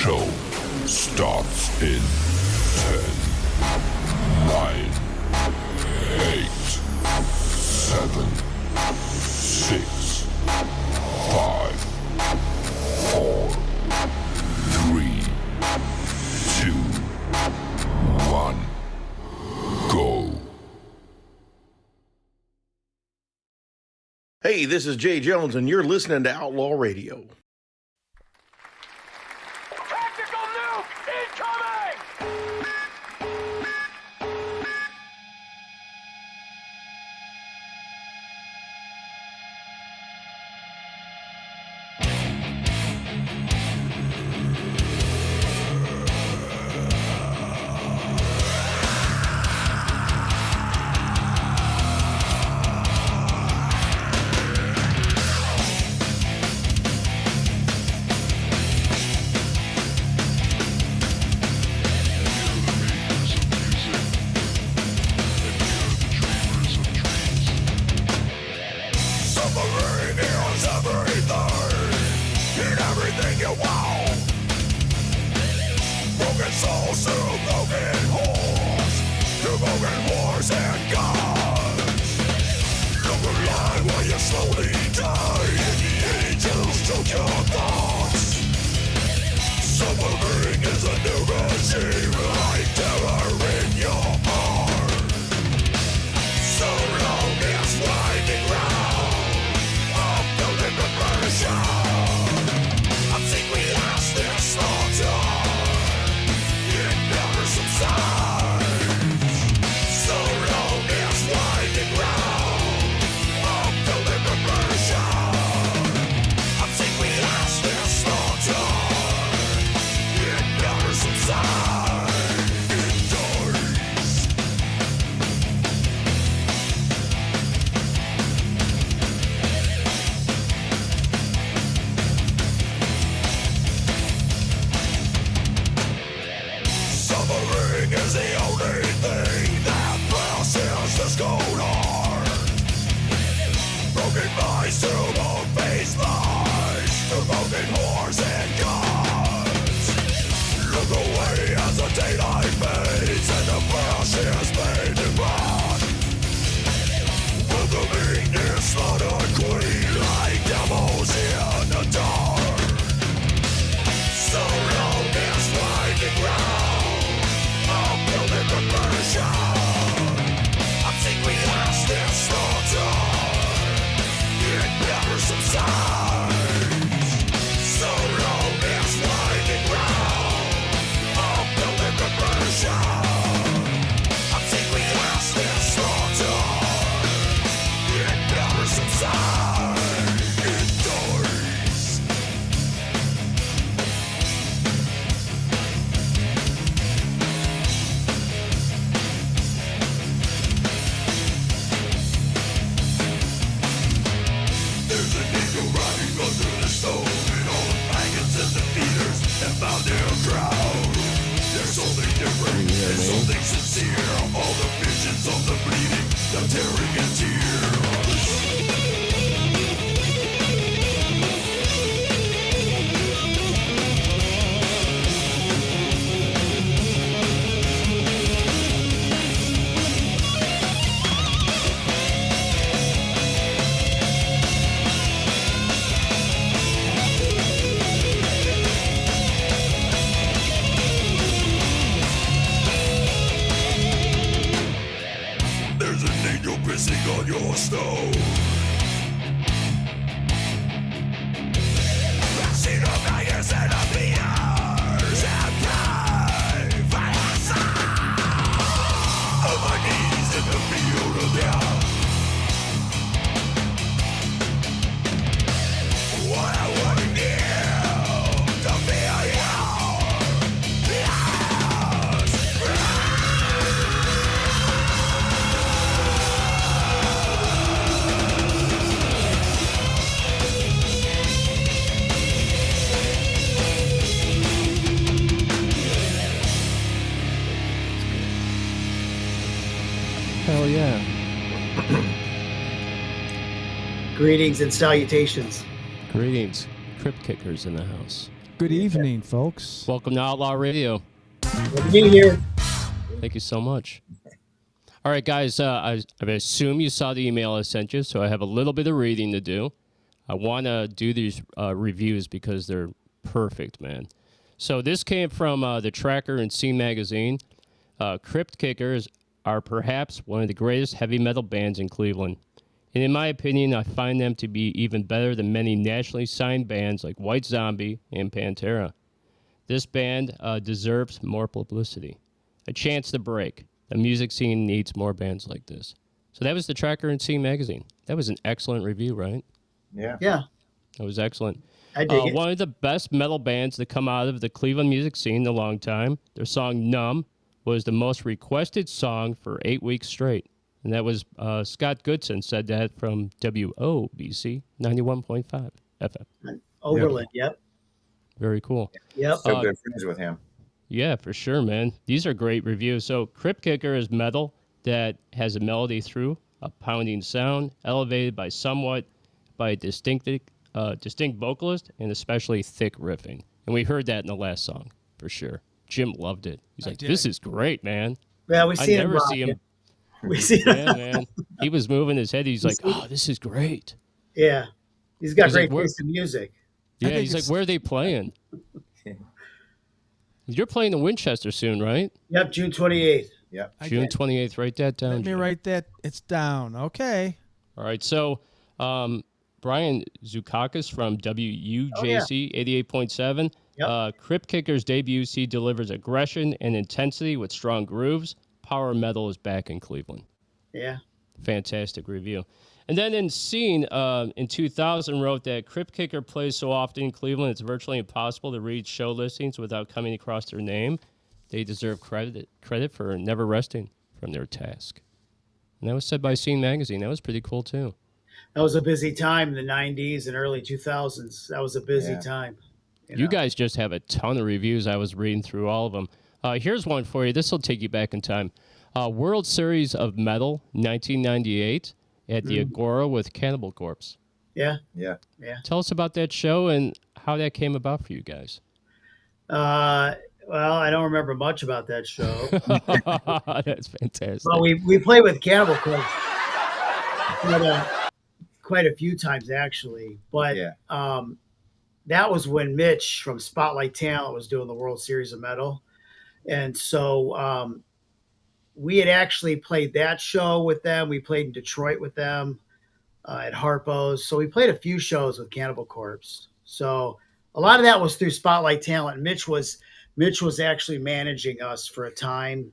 show starts in 10, 9, 8, 7, 6, 5, 4, 3, 2, 1, go. Hey, this is Jay Jones, and you're listening to Outlaw Radio. Tactical nuke incoming! Hell yeah. Greetings and salutations. Greetings. Cryptkickers in the house. Good evening, folks. Welcome to Outlaw Radio. Good to be here. Thank you so much. All right, guys, I assume you saw the email I sent you, so I have a little bit of reading to do. I want to do these reviews because they're perfect, man. So this came from the Tracker and Scene magazine. Cryptkickers are perhaps one of the greatest heavy metal bands in Cleveland. And in my opinion, I find them to be even better than many nationally signed bands like White Zombie and Pantera. This band deserves more publicity, a chance to break. The music scene needs more bands like this. So that was the Tracker and Scene magazine. That was an excellent review, right? Yeah. That was excellent. I dig it. One of the best metal bands to come out of the Cleveland music scene in a long time. Their song Numb was the most requested song for 8 weeks straight. And that was Scott Goodson said that from WOBC 91.5 FM. Overland, yep. Very cool. Yep. Still good friends with him. Yeah, for sure, man. These are great reviews. So Cryptkicker is metal that has a melody through, a pounding sound, elevated by a distinct vocalist, and especially thick riffing. And we heard that in the last song, for sure. Jim loved it. He's like, this is great, man. Yeah, we see him. We see him. Yeah, man. He was moving his head. He's like, oh, this is great. Yeah. He's got great like, taste in music. Yeah, he's like, where are they playing? You're playing in Winchester soon, right? Yep, June 28th. Yep. June 28th. Write that down. Let me write that. It's down. Okay. All right. So, Brian Zukakis from WUJC 88.7. Yep. Cryptkicker's debut delivers aggression and intensity with strong grooves. Power metal is back in Cleveland. Yeah. Fantastic review. And then in Scene, in 2000, wrote that Cryptkicker plays so often in Cleveland, it's virtually impossible to read show listings without coming across their name. They deserve credit for never resting from their task. And that was said by Scene magazine. That was pretty cool, too. That was a busy time in the 90s and early 2000s. That was a busy time. You guys just have a ton of reviews. I was reading through all of them. Here's one for you. This will take you back in time. World Series of Metal, 1998, at the Agora with Cannibal Corpse. Yeah. Tell us about that show and how that came about for you guys. Well, I don't remember much about that show. That's fantastic. Well, we played with Cannibal Corpse quite a few times, actually. But that was when Mitch from Spotlight Talent was doing the World Series of Metal. And so we had actually played that show with them. We played in Detroit with them at Harpo's. So we played a few shows with Cannibal Corpse. So a lot of that was through Spotlight Talent. Mitch was actually managing us for a time.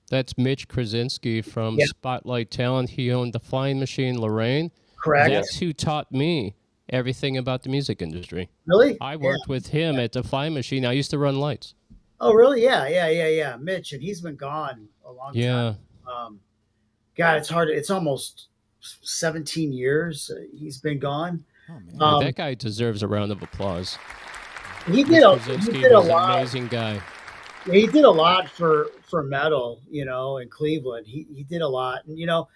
That's Mitch Krasinski from Spotlight Talent. He owned the Flying Machine Lorraine. Correct. That's who taught me everything about the music industry. Really? I worked with him at the Flying Machine. I used to run lights. Oh, really? Yeah. Mitch, and he's been gone a long time. God, it's hard. It's almost 17 years he's been gone. Oh, man. That guy deserves a round of applause. He did a lot. Amazing guy. He did a lot for metal, in Cleveland. He did a lot, and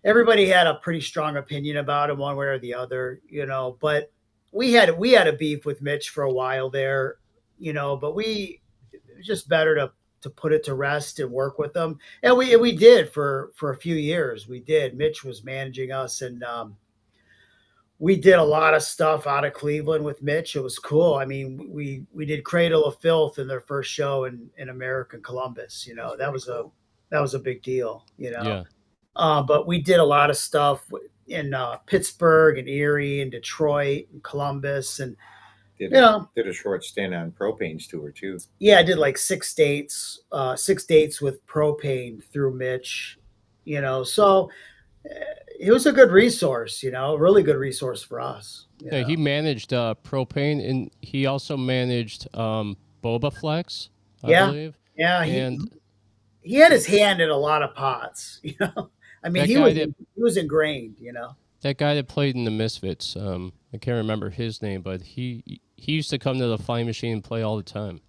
everybody had a pretty strong opinion about him, one way or the other, But we had a beef with Mitch for a while there, But it was just better to put it to rest and work with them, and we did for a few years. We did. Mitch was managing us, and we did a lot of stuff out of Cleveland with Mitch. It was cool. I mean, we did Cradle of Filth in their first show in American Columbus. That was a big deal. But we did a lot of stuff in Pittsburgh and Erie and Detroit and Columbus and did a short stint on Propane's tour too. Yeah, I did like 6 dates with Propane through Mitch. So it was a good resource, a really good resource for us. Yeah, he managed Propane, and he also managed Boba Flex, I believe. Yeah, and he had his hand in a lot of pots, I mean, he was ingrained, That guy that played in the Misfits, I can't remember his name, but he used to come to the Flying Machine and play all the time.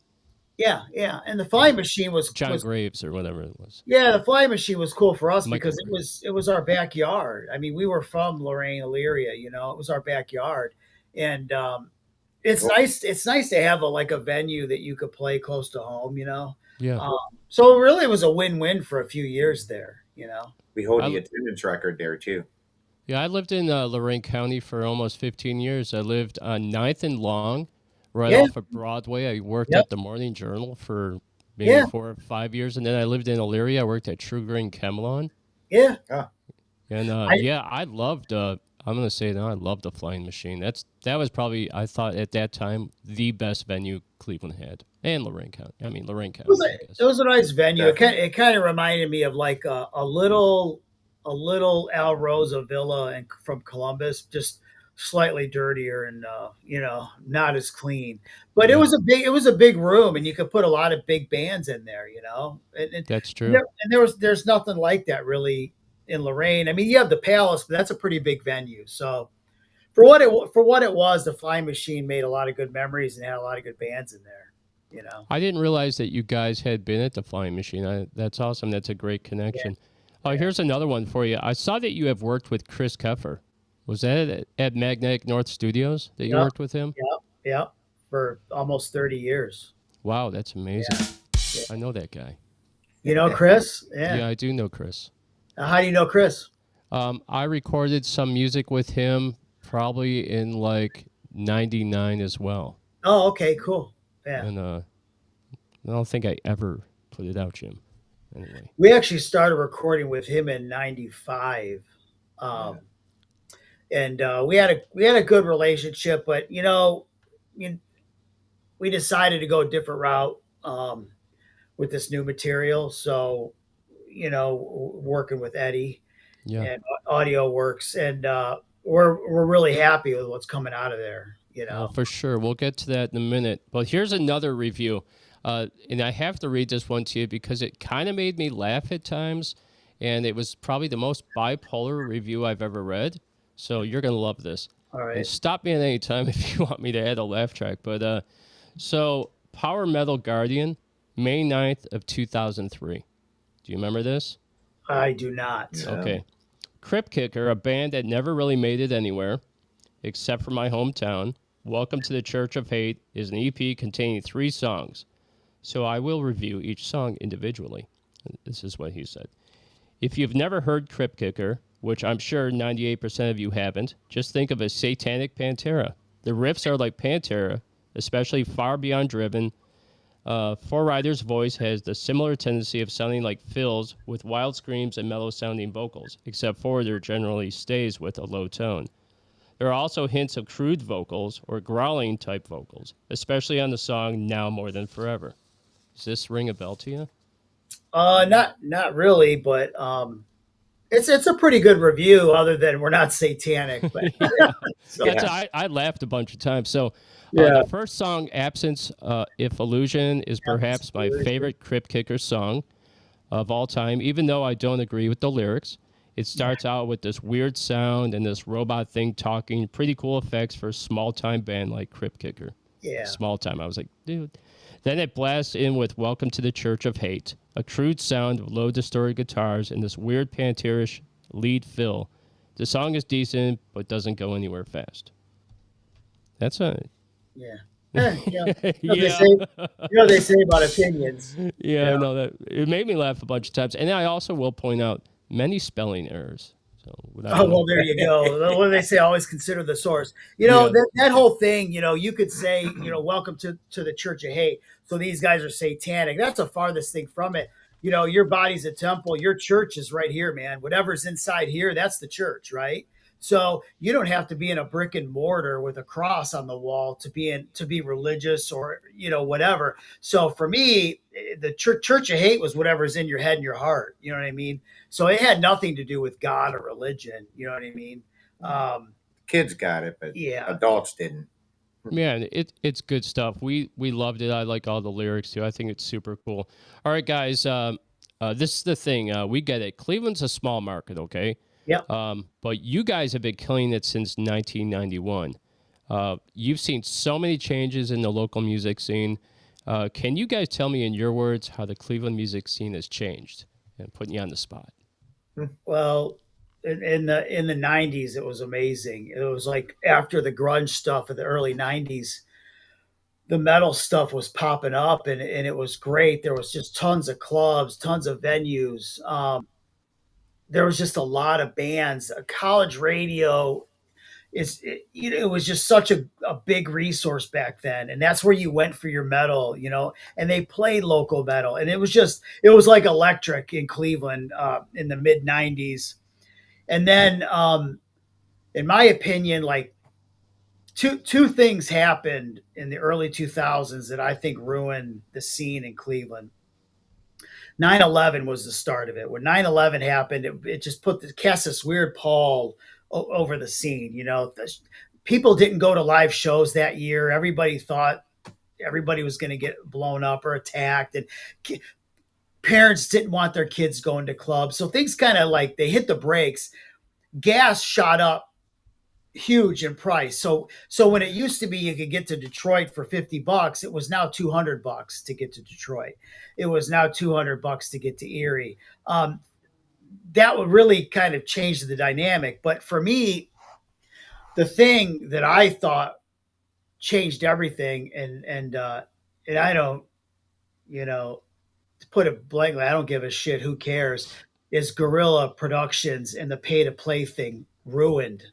Yeah, and the Flying Machine was John Graves or whatever it was. Yeah, the Flying Machine was cool for us Michael because it was our backyard. I mean, we were from Lorain, Elyria, it was our backyard, and it's nice. It's nice to have a venue that you could play close to home. Yeah. So really, it was a win-win for a few years there. We hold I- the attendance record there too. Yeah, I lived in Lorraine County for almost 15 years. I lived on 9th and Long, right Yeah. off of Broadway. I worked Yep. at the Morning Journal for maybe Yeah. 4 or 5 years, and then I lived in Elyria. I worked at True Green Camelon. Yeah. And I loved. I'm gonna say now, I loved the Flying Machine. That was probably, I thought at that time, the best venue Cleveland had, and Lorraine County. I mean Lorraine County. I guess. It was a nice venue. Definitely. It kind of reminded me of like a little Al Rosa Villa from Columbus, just slightly dirtier and not as clean. But Yeah. it was a big room, and you could put a lot of big bands in there. That's true. There's nothing like that really in Lorraine. I mean, you have the Palace, but that's a pretty big venue. So for what it was, the Flying Machine made a lot of good memories and had a lot of good bands in there. I didn't realize that you guys had been at the Flying Machine. That's awesome. That's a great connection. Oh, here's another one for you. I saw that you have worked with Chris Keffer. Was that at Magnetic North Studios that you worked with him? Yeah, for almost 30 years. Wow, that's amazing. Yeah. I know that guy. You know Chris? Yeah, I do know Chris. How do you know Chris? I recorded some music with him probably in like 99 as well. Oh, okay, cool. Yeah. And I don't think I ever put it out, Jim. Anyway. We actually started recording with him in 95. And we had a good relationship, but we decided to go a different route with this new material. So, working with Eddie and Audio Works, and we're really happy with what's coming out of there. For sure. We'll get to that in a minute. But here's another review. And I have to read this one to you because it kind of made me laugh at times. And it was probably the most bipolar review I've ever read. So you're going to love this. All right. And stop me at any time if you want me to add a laugh track. But so Power Metal Guardian, May 9th of 2003. Do you remember this? I do not. Okay. Cryptkicker, a band that never really made it anywhere except for my hometown. Welcome to the Church of Hate is an EP containing 3 songs. So I will review each song individually. This is what he said. If you've never heard Cryptkicker, which I'm sure 98% of you haven't, just think of a satanic Pantera. The riffs are like Pantera, especially Far Beyond Driven. Four Rider's voice has the similar tendency of sounding like Phil's with wild screams and mellow-sounding vocals, except Four Rider generally stays with a low tone. There are also hints of crude vocals or growling-type vocals, especially on the song Now More Than Forever. Does this ring a bell to you? Not really, but it's a pretty good review. Other than we're not satanic, but I laughed a bunch of times. So the first song, Absence, If Illusion, is perhaps my favorite Cryptkicker song of all time, even though I don't agree with the lyrics. It starts out with this weird sound and this robot thing talking. Pretty cool effects for a small-time band like Cryptkicker. Yeah. Small time. I was like, dude. Then it blasts in with Welcome to the Church of Hate, a crude sound of low distorted guitars and this weird Pantera-ish lead fill. The song is decent, but doesn't go anywhere fast. That's a... Yeah. They say about opinions. Yeah, no, that it made me laugh a bunch of times. And I also will point out many spelling errors. So well, there you go. What do they say? Always consider the source. That whole thing. You could say, welcome to the Church of Hate. So these guys are satanic. That's the farthest thing from it. Your body's a temple. Your church is right here, man. Whatever's inside here, that's the church, right? So you don't have to be in a brick and mortar with a cross on the wall to be religious or whatever. So for me, the Church of Hate was whatever's in your head and your heart. You know what I mean? So it had nothing to do with God or religion. You know what I mean? Kids got it, but adults didn't. Man, it's good stuff. We loved it. I like all the lyrics too. I think it's super cool. All right, guys. This is the thing. We get it. Cleveland's a small market, okay? Yeah. But you guys have been killing it since 1991. You've seen so many changes in the local music scene. Can you guys tell me in your words how the Cleveland music scene has changed? And putting you on the spot. Well, in the 90s, it was amazing. It was like after the grunge stuff of the early 90s, the metal stuff was popping up, and it was great. There was just tons of clubs, tons of venues. There was just a lot of bands. College radio it was just such a big resource back then, and that's where you went for your metal, and they played local metal, and it was like electric in Cleveland in the mid 90s. And then in my opinion, like two things happened in the early 2000s that I think ruined the scene in Cleveland. 9/11 was the start of it. When 9/11 happened, it just cast this weird pall over the scene. People didn't go to live shows that year. Everybody thought everybody was going to get blown up or attacked, and parents didn't want their kids going to clubs. So things kind of like they hit the brakes. Gas shot up huge in price. So when it used to be you could get to Detroit for $50, it was now $200 to get to Detroit. It was now $200 to get to Erie. That would really kind of change the dynamic. But for me, the thing that I thought changed everything, and I don't, to put it blankly, I don't give a shit. Who cares? Is Guerrilla Productions and the pay to play thing ruined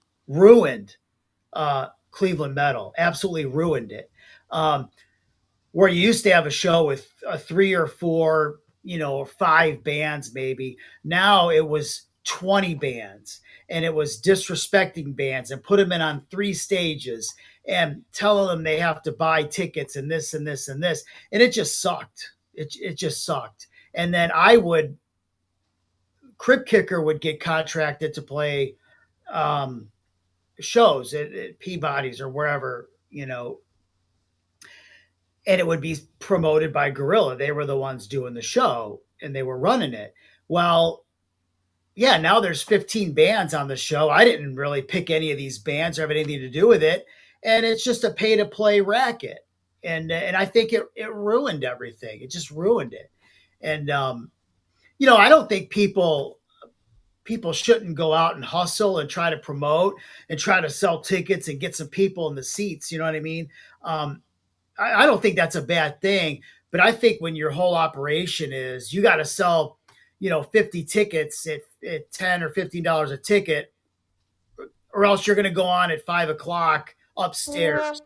Cleveland metal, absolutely ruined it. Where you used to have a show with 3 or 4, or 5 bands maybe. Now it was 20 bands, and it was disrespecting bands and put them in on 3 stages and telling them they have to buy tickets and this and this and this. And it just sucked. It just sucked. And then Cryptkicker would get contracted to play shows at Peabody's or wherever, and it would be promoted by Gorilla. They were the ones doing the show, and they were running it. Well, yeah, now there's 15 bands on the show. I didn't really pick any of these bands or have anything to do with it, and it's just a pay to play racket. And I think it ruined everything. It just ruined it. And I don't think people shouldn't go out and hustle and try to promote and try to sell tickets and get some people in the seats. You know what I mean? I don't think that's a bad thing, but I think when your whole operation is you got to sell, 50 tickets at $10 or $15 a ticket, or else you're going to go on at 5:00 upstairs.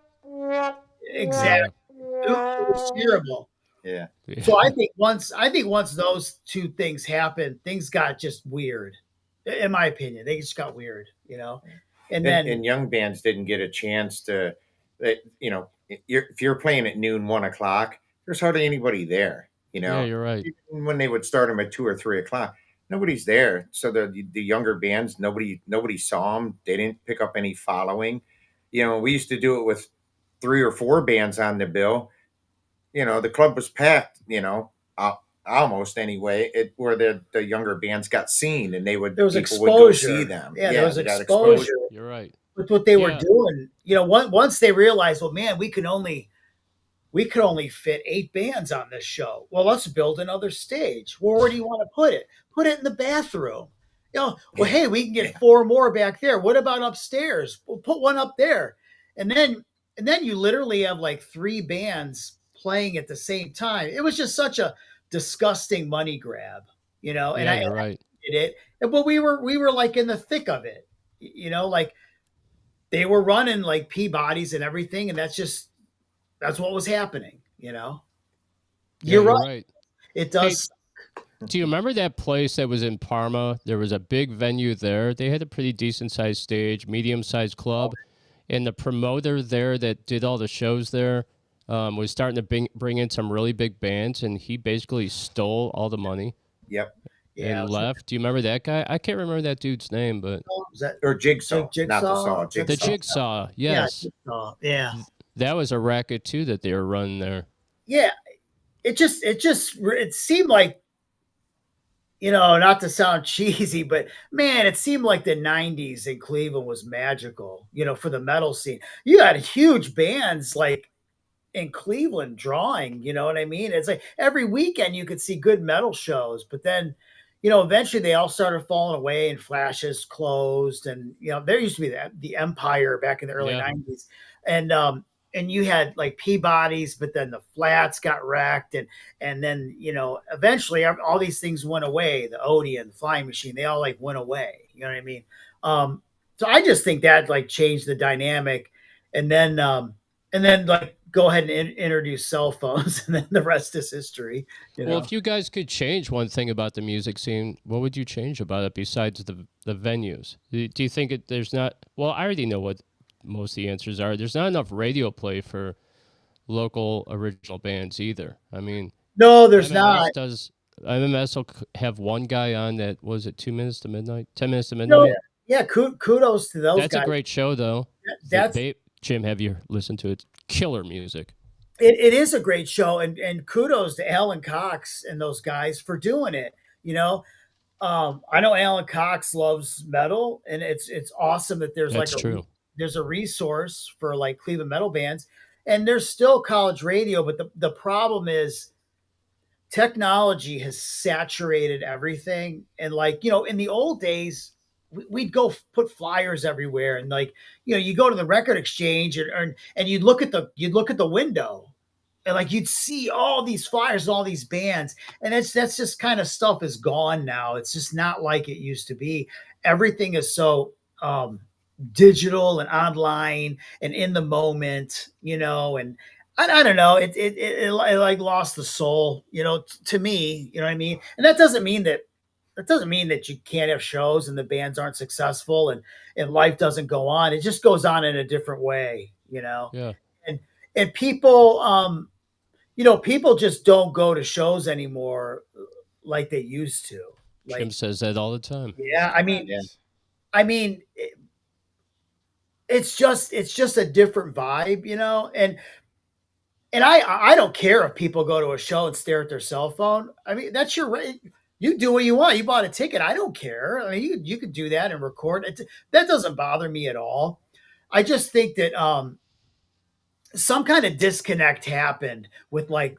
Exactly. It was terrible. Yeah. So I think once those two things happened, things got just weird. In my opinion, they just got weird, And then young bands didn't get a chance to, if you're playing at noon, 1:00, there's hardly anybody there. Yeah, you're right. Even when they would start them at 2 or 3 o'clock, nobody's there. So the younger bands, nobody saw them. They didn't pick up any following. We used to do it with 3 or 4 bands on the bill. The club was packed. Almost anyway, where the younger bands got seen, and there was people exposure. would go see them. Yeah, there was exposure. You're right. With what they were doing, once they realized, well, man, we can only fit 8 bands on this show. Well, let's build another stage. Well, where do you want to put it? Put it in the bathroom. Hey, we can get 4 more back there. What about upstairs? We'll put one up there. And then you literally have like 3 bands playing at the same time. It was just such a disgusting money grab, and you're right. I did it. But we were like in the thick of it, like they were running like Peabody's and everything, and that's what was happening, You're right. It does. Hey, do you remember that place that was in Parma? There was a big venue there. They had a pretty decent sized stage, medium sized club, and the promoter there that did all the shows there was starting to bring in some really big bands, and he basically stole all the money. Yep. And left. Do you remember that guy? I can't remember that dude's name, but or Jigsaw, not the saw. Jigsaw. The Jigsaw, yes. Yeah, Jigsaw. Yeah. That was a racket too that they were running there. Yeah, it seemed like, not to sound cheesy, but man, it seemed like the 90s in Cleveland was magical, for the metal scene. You had huge bands like in Cleveland drawing, you know what I mean? It's like every weekend you could see good metal shows, but then, eventually they all started falling away and Flashes closed. And, there used to be the Empire back in the early 90s. And and you had like Peabody's, but then the Flats got wrecked, and then eventually all these things went away. The Odeon, the Flying Machine, they all like went away. You know what I mean? So I just think that like changed the dynamic, and then like go ahead and introduce cell phones, and then the rest is history. Well, if you guys could change one thing about the music scene, what would you change about it besides the venues? Do you think there's not? Well, I already know what most of the answers are. There's not enough radio play for local original bands either. I mean, no, there's MMS not. Does MMS will have one guy on that, was it 2 minutes to midnight? 10 minutes to midnight? Yeah, kudos to those That's guys. a great show, though. That's Jim, have you listened to it? Killer music. It is a great show, and kudos to Alan Cox and those guys for doing it. I know Alan Cox loves metal, and it's awesome that there's That's true. There's a resource for like Cleveland metal bands, and there's still college radio, but the problem is technology has saturated everything. And like, in the old days, we'd go put flyers everywhere, and like, you go to the record exchange and you'd look at the window, and like you'd see all these flyers and all these bands, and that's just kind of stuff is gone now. It's just not like it used to be. Everything is so digital and online and in the moment, and I don't know. It like lost the soul, to me. You know what I mean? And that doesn't mean that you can't have shows and the bands aren't successful and life doesn't go on. It just goes on in a different way, Yeah. And people, people just don't go to shows anymore like they used to. Like, Jim says that all the time. yeah, I mean, it's just a different vibe, and I don't care if people go to a show and stare at their cell phone. I mean, that's your right. You do what you want. You bought a ticket. I don't care. I mean, you could do that and record it. That doesn't bother me at all. I just think that some kind of disconnect happened with like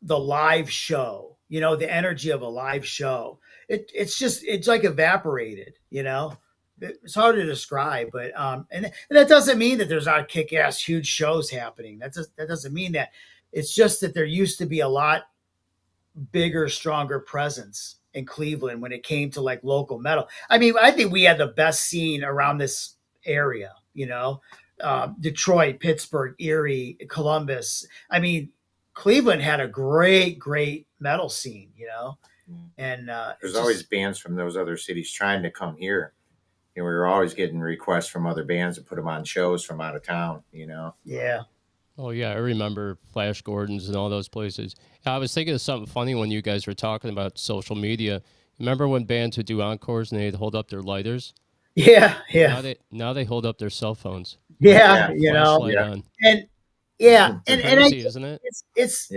the live show, the energy of a live show. It's like evaporated, It's hard to describe, but and that doesn't mean that there's not kick-ass huge shows happening. That doesn't mean that. It's just that there used to be a lot bigger, stronger presence in Cleveland when it came to like local metal. I mean, I think we had the best scene around this area, Detroit, Pittsburgh, Erie, Columbus. I mean, Cleveland had a great metal scene, and there's always bands from those other cities trying to come here. We were always getting requests from other bands to put them on shows from out of town, Yeah. Oh, yeah. I remember Flash Gordon's and all those places. I was thinking of something funny when you guys were talking about social media. Remember when bands would do encores and they'd hold up their lighters? Yeah. Now they hold up their cell phones. Yeah. On. And yeah. It's and crazy, isn't it? It's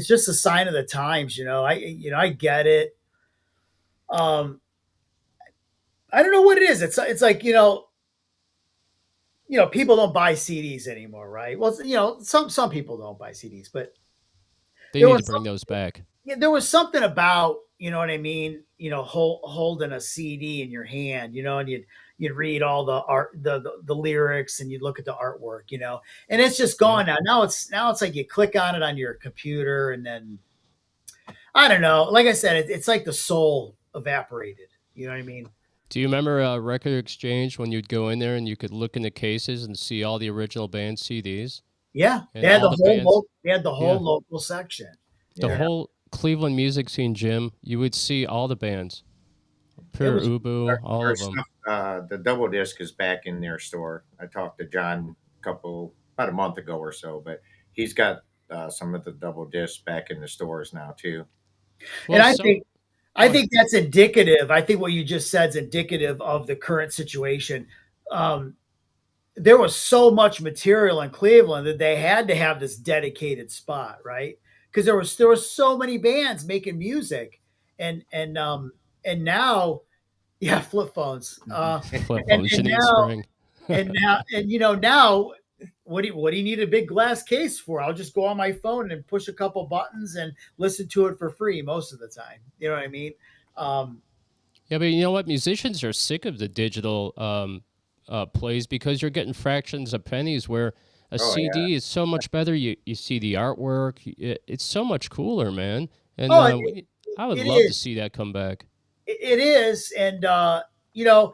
just a sign of the times, I get it. I don't know what it is. It's like, people don't buy CDs anymore, right? Well, some people don't buy CDs, but they need to bring those back. Yeah, there was something about, you know what I mean? Holding a CD in your hand, and you'd read all the art, the lyrics, and you'd look at the artwork, and it's just gone now. Now it's like you click on it on your computer, and then I don't know. Like I said, it's like the soul evaporated. You know what I mean? Do you remember Record Exchange when you'd go in there and you could look in the cases and see all the original band CDs? Yeah, they had the whole local section. The whole Cleveland music scene, Jim. You would see all the bands. Pure Ubu, all of them. The double disc is back in their store. I talked to John about a month ago or so, but he's got some of the double discs back in the stores now too. Well, and I think that's indicative. I think what you just said is indicative of the current situation. There was so much material in Cleveland that they had to have this dedicated spot, right? Because there was so many bands making music, and now, yeah, flip phones. Flip phones. Now, what do you need a big glass case for? I'll just go on my phone and push a couple buttons and listen to it for free most of the time. You know what I mean? Yeah, but you know what? Musicians are sick of the digital plays because you're getting fractions of pennies where A Oh, yeah. CD is so much better. You see the artwork. It's so much cooler, man. And Oh, I would it love to is. see that come back. It is, and you know,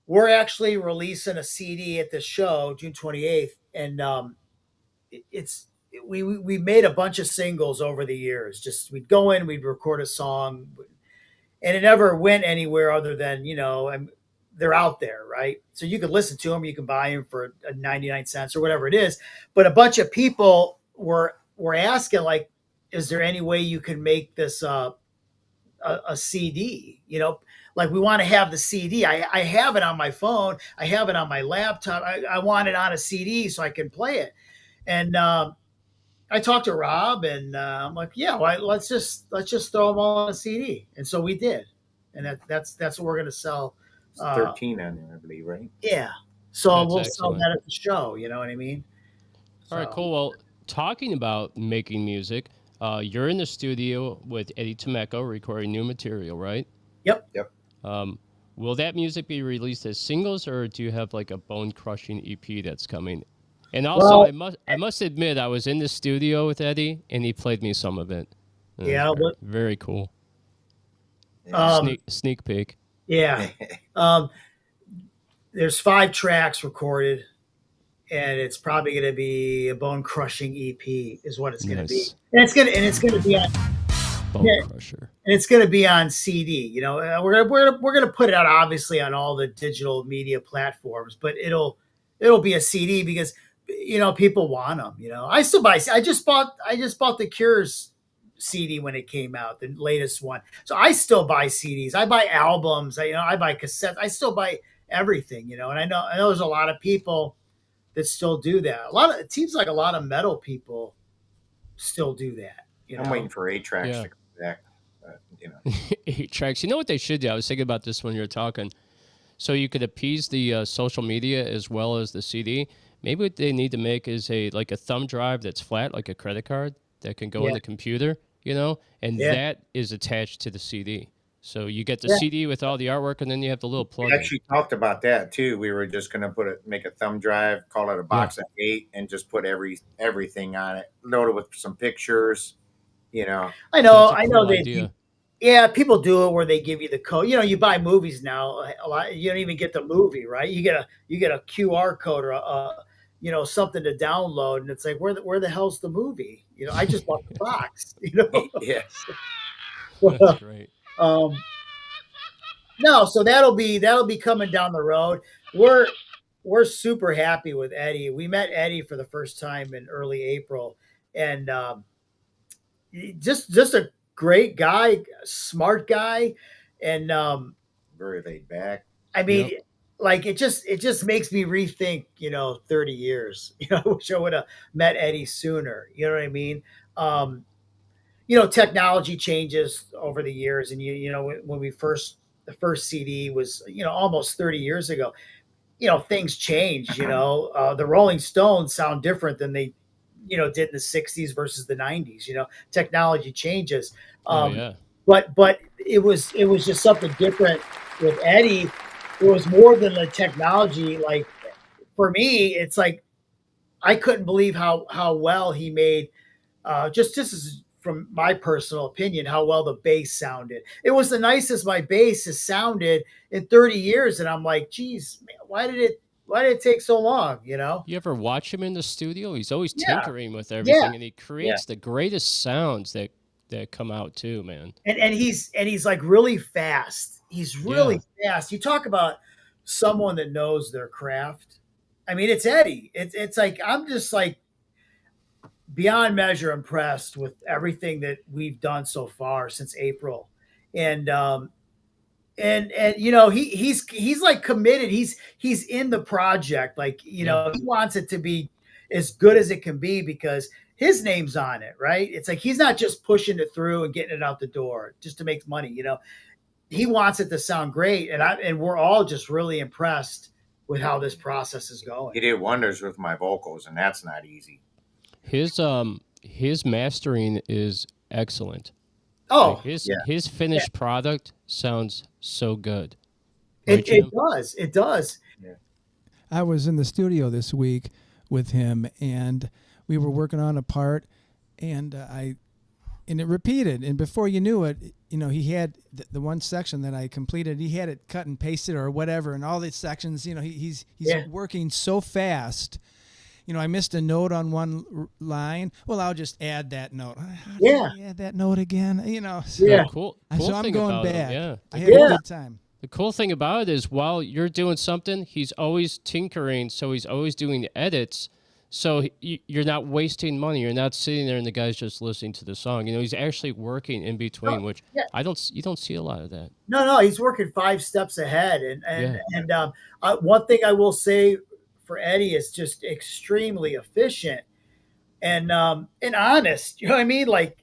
we're actually releasing a CD at the show June 28th, and it's we made a bunch of singles over the years. Just we'd go in, we'd record a song, and it never went anywhere other than they're out there, right? So you could listen to them, you can buy them for 99 cents or whatever it is. But a bunch of people were asking, like, is there any way you can make this a CD? Like, we want to have the CD. I have it on my phone, I have it on my laptop. I want it on a CD so I can play it. And I talked to Rob, and I'm like, yeah, let's just throw them all on a CD. And so we did, and that's what we're gonna sell. It's 13 on there, I believe, right? Yeah, so That's we'll excellent. sell that at the show. You know what I mean? All right, So- cool. Well, talking about making music, you're in the studio with Eddie Temecco recording new material, right? Yep. Will that music be released as singles, or do you have like a bone-crushing EP that's coming? And also, Well- I must admit, I was in the studio with Eddie, and he played me some of it. And it Yeah, was very cool. Sneak peek. Yeah. There's 5 tracks recorded, and it's probably going to be a bone crushing EP, is what it's going to be. Nice. And it's going to be on. Bone Yeah. crusher. And it's going to be on CD. We're going to put it out obviously on all the digital media platforms, but it'll be a CD because people want them. I still buy. I just bought the Cure's CD when it came out, the latest one. So I still buy CDs. I buy albums. I buy cassettes. I still buy everything. And I know there's a lot of people that still do that. It seems like a lot of metal people still do that. I'm waiting for 8 tracks Yeah. to come back. 8 tracks. You know what they should do? I was thinking about this when you were talking. So you could appease the social media as well as the CD. Maybe what they need to make is a thumb drive that's flat, like a credit card, that can go in the computer, and that is attached to the CD. So you get the CD with all the artwork, and then you have the little plug. We actually talked about that too. We were just going to make a thumb drive, call it a box of 8, and just put everything on it, load it with some pictures. I know Cool they. idea. Yeah, people do it where they give you the code. You buy movies now. A lot, you don't even get the movie, right? You get a QR code or something to download, and it's like, where the hell's the movie? I just bought the box. Yeah. That's great. No, so that'll be coming down the road. We're super happy with Eddie. We met Eddie for the first time in early April, and just a great guy, smart guy, and Very laid back. I mean, like it just makes me rethink, 30 years. I wish I would have met Eddie sooner. You know what I mean? Technology changes over the years, and when the first CD was almost 30 years ago. Things change. The Rolling Stones sound different than they did in the 60s versus the 90s. Technology changes. Yeah. But it was just something different with Eddie. It was more than the technology. Like, for me, it's like I couldn't believe how well he made. Just as from my personal opinion, how well the bass sounded. It was the nicest my bass has sounded in 30 years, and I'm like, geez, man, why did it take so long? You ever watch him in the studio? He's always tinkering with everything, and he creates the greatest sounds that come out too, man. And he's like really fast. He's really fast. You talk about someone that knows their craft. I mean, it's Eddie. It's like I'm just like beyond measure impressed with everything that we've done so far since April. And he's like committed. He's in the project. Like, he wants it to be as good as it can be because his name's on it, right? It's like he's not just pushing it through and getting it out the door just to make money. He wants it to sound great, and we're all just really impressed with how this process is going. He did wonders with my vocals, and that's not easy. His mastering is excellent. Oh, his finished product sounds so good. It does. I was in the studio this week with him, and we were working on a part, and it repeated, and before you knew it, he had the one section that I completed, he had it cut and pasted or whatever, and all these sections, he's working so fast. I missed a note on one line. Well, I'll just add that note. How did I add that note again? So, Yeah, cool. So I'm thing going about back. him, I had a good time. The cool thing about it is while you're doing something, he's always tinkering, so he's always doing edits. So you're not wasting money. You're not sitting there and the guy's just listening to the song. He's actually working in between, which you don't see a lot of that. No, he's working 5 steps ahead. And one thing I will say for Eddie is just extremely efficient and honest. You know what I mean? Like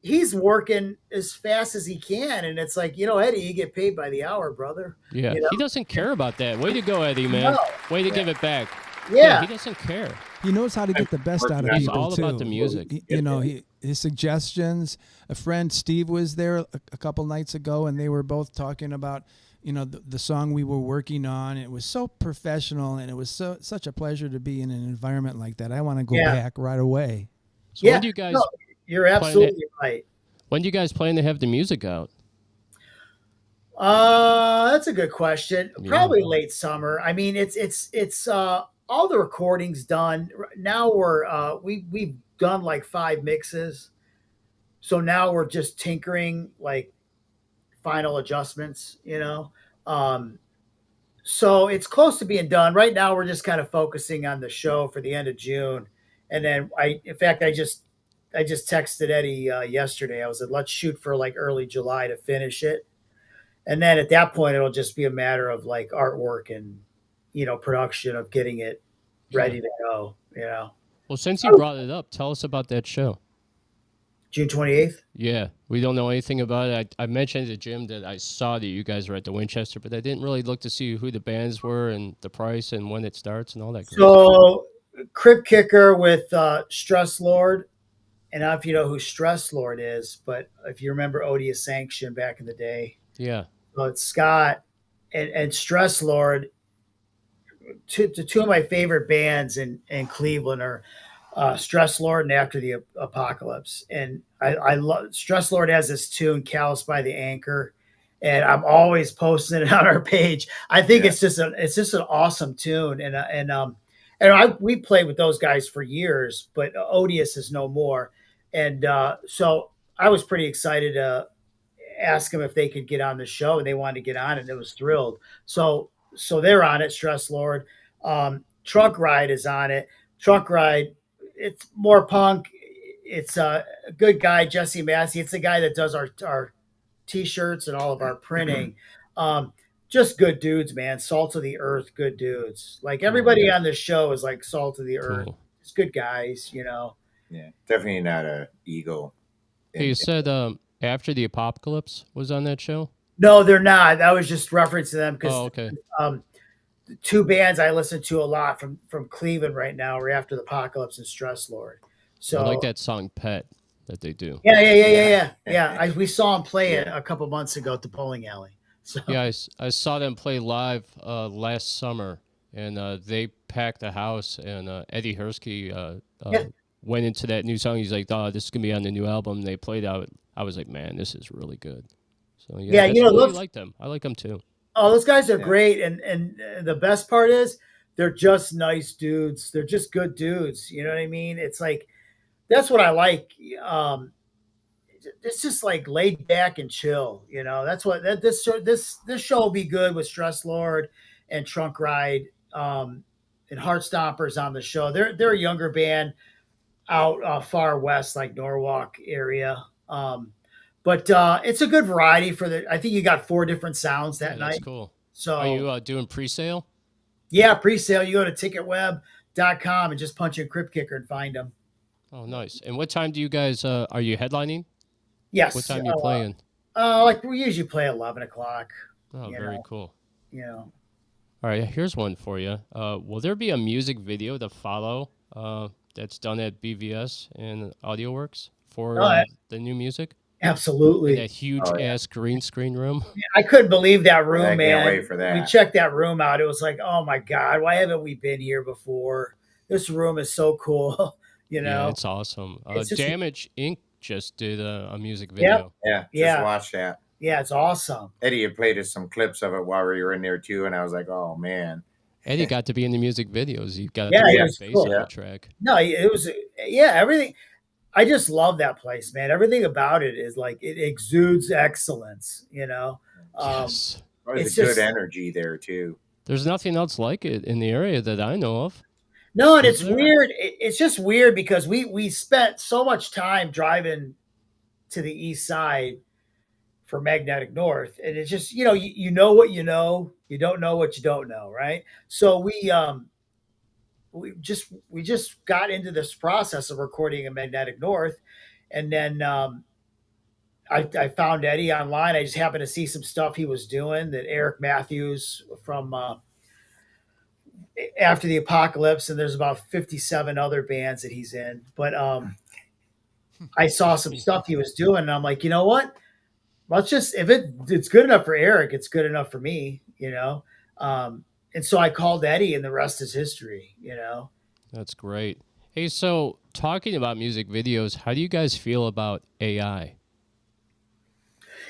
he's working as fast as he can, and it's like, Eddie, you get paid by the hour, brother. Yeah, he doesn't care about that. Way to go, Eddie, man. No. Way to give it back. Yeah, he doesn't care. He knows how to get the best out of people. He's all too. about the music. His suggestions. A friend, Steve, was there a couple nights ago, and they were both talking about the song we were working on. It was so professional, and it was such a pleasure to be in an environment like that. I want to go back right away. So when do you guys? No, you're absolutely right. When do you guys plan to have the music out? That's a good question. Probably late summer. I mean, it's all the recordings done. Now we've done like 5 mixes. So now we're just tinkering, like final adjustments, so it's close to being done. Right now we're just kind of focusing on the show for the end of June. And then I just texted Eddie yesterday. I was like, let's shoot for like early July to finish it. And then at that point, it'll just be a matter of like artwork and, production of getting it ready to go, Well, since you brought it up, tell us about that show. June 28th? Yeah, we don't know anything about it. I mentioned to Jim that I saw that you guys were at the Winchester, but I didn't really look to see who the bands were and the price and when it starts and all that. So, Cryptkicker with Stress Lord. And I don't know if you know who Stress Lord is, but if you remember Odious Sanction back in the day. Yeah. So it's Scott and Stress Lord. Two of my favorite bands in Cleveland are Stress Lord and After the Apocalypse. And I love Stress Lord has this tune, Callous by the Anchor, and I'm always posting it on our page. I think it's just an awesome tune. And we played with those guys for years, but Odious is no more. And so I was pretty excited to ask them if they could get on the show, and they wanted to get on it, and it was thrilled. So they're on it, Stress Lord. Trunk Ride is on it. Trunk Ride, it's more punk. It's a good guy, Jesse Massey. It's the guy that does our T-shirts and all of our printing. Just good dudes, man. Salt of the earth, good dudes. Like everybody on this show is like salt of the earth. It's good guys, Yeah, definitely not a ego. Hey, you said After the Apocalypse was on that show? No, they're not. I was just referencing them because okay. The 2 bands I listen to a lot from Cleveland right now are After the Apocalypse and Stress Lord. So I like that song Pet that they do. Yeah. We saw them play it a couple months ago at the bowling alley. So yeah, I saw them play live last summer, and they packed the house. And Eddie Hersky went into that new song. He's like, "Oh, this is gonna be on the new album." They played out. I was like, "Man, this is really good." So I really like them. I like them too. Oh, those guys are great, and the best part is they're just nice dudes. They're just good dudes. You know what I mean? It's like that's what I like. It's just like laid back and chill. That's what this show will be good with Stress Lord and Trunk Ride and Heartstompers on the show. They're a younger band out far west, like Norwalk area. But it's a good variety I think you got 4 different sounds that night. That's cool. So are you doing pre-sale? Yeah, pre-sale. You go to ticketweb.com and just punch in Cryptkicker and find them. Oh, nice. And what time do you guys, are you headlining? Yes. What time are you playing? Like we usually play 11 o'clock. Oh, very cool. All right, here's one for you. Will there be a music video to follow that's done at BVS and AudioWorks for the new music? Absolutely. In that huge-ass green screen room? I couldn't believe that room, man. I can't wait for that. We checked that room out. It was like, oh, my God, why haven't we been here before? this room is so cool. Yeah, it's awesome. It's just, Damage Inc. just did a music yep, video. Yeah, just yeah, watch that. yeah, it's awesome. Eddie had played us some clips of it while we were in there too, and I was like, oh man. Eddie got to be in the music videos. He got Yeah, to it put was bass cool. on Yeah. the track. No, it was, yeah, everything. I just love that place, man. Everything about it is like it exudes excellence, Yes. There's It's a good just- energy there too. There's nothing else like it in the area that I know of. No, and Is it's there? weird. It's just weird because we spent so much time driving to the east side for Magnetic North, and it's just you know what you don't know what you don't know, right? So we just got into this process of recording a Magnetic North, and then I found Eddie online. I just happened to see some stuff he was doing that Eric Matthews from After the Apocalypse, and there's about 57 other bands that he's in. But I saw some stuff he was doing, and I'm like, you know what? Let's just if it's good enough for Eric, it's good enough for me, And so I called Eddie, and the rest is history. That's great. Hey, so talking about music videos, how do you guys feel about AI?